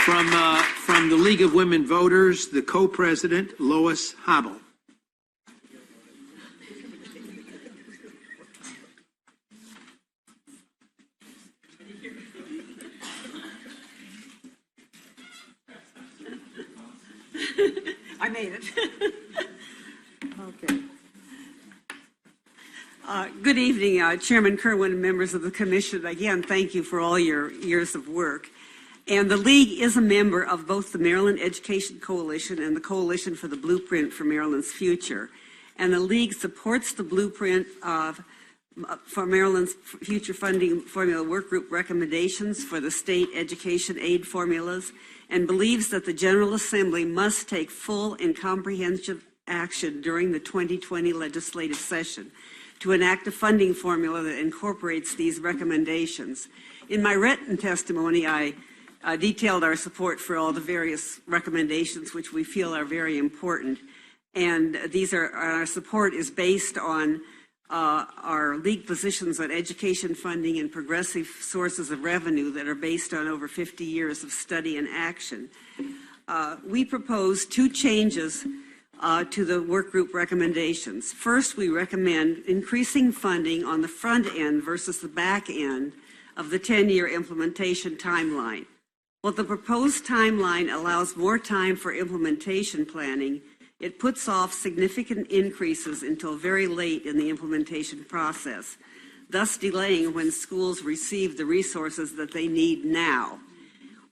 From the League of Women Voters, the co-president, Lois Hobble. I made it. Okay. Good evening, Chairman Kerwin and members of the Commission. Again, thank you for all your years of work. And the League is a member of both the Maryland Education Coalition and the Coalition for the Blueprint for Maryland's Future. And the League supports the blueprint for Maryland's future funding formula work group recommendations for the state education aid formulas and believes that the General Assembly must take full and comprehensive action during the 2020 legislative session to enact a funding formula that incorporates these recommendations. In my written testimony, I detailed our support for all the various recommendations which we feel are very important. And our support is based on our League positions on education funding and progressive sources of revenue that are based on over 50 years of study and action. We propose two changes to the work group recommendations. First, we recommend increasing funding on the front end versus the back end of the 10-year implementation timeline. While the proposed timeline allows more time for implementation planning, it puts off significant increases until very late in the implementation process, thus delaying when schools receive the resources that they need now.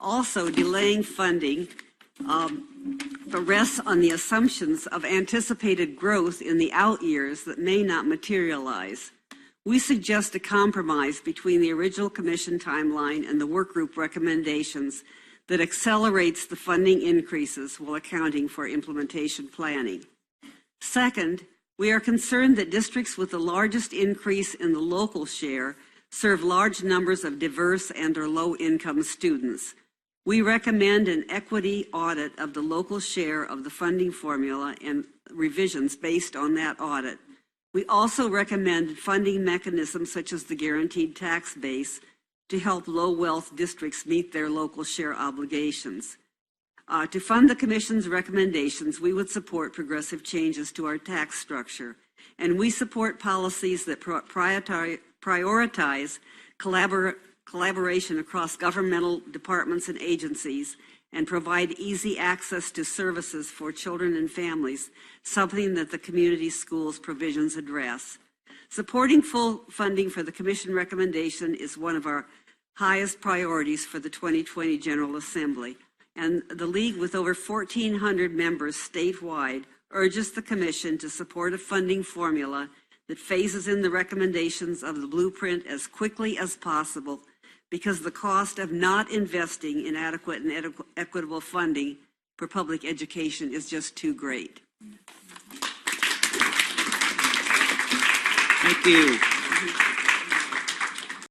Also, delaying funding rests on the assumptions of anticipated growth in the out years that may not materialize. We suggest a compromise between the original Commission timeline and the work group recommendations that accelerates the funding increases while accounting for implementation planning. Second, we are concerned that districts with the largest increase in the local share serve large numbers of diverse and/or low-income students. We recommend an equity audit of the local share of the funding formula and revisions based on that audit. We also recommend funding mechanisms such as the guaranteed tax base to help low-wealth districts meet their local share obligations. To fund the Commission's recommendations, we would support progressive changes to our tax structure, and we support policies that prioritize collaboration across governmental departments and agencies and provide easy access to services for children and families, something that the community schools provisions address. Supporting full funding for the Commission recommendation is one of our highest priorities for the 2020 General Assembly, and the League, with over 1,400 members statewide, urges the Commission to support a funding formula that phases in the recommendations of the blueprint as quickly as possible, because the cost of not investing in adequate and equitable funding for public education is just too great. Thank you.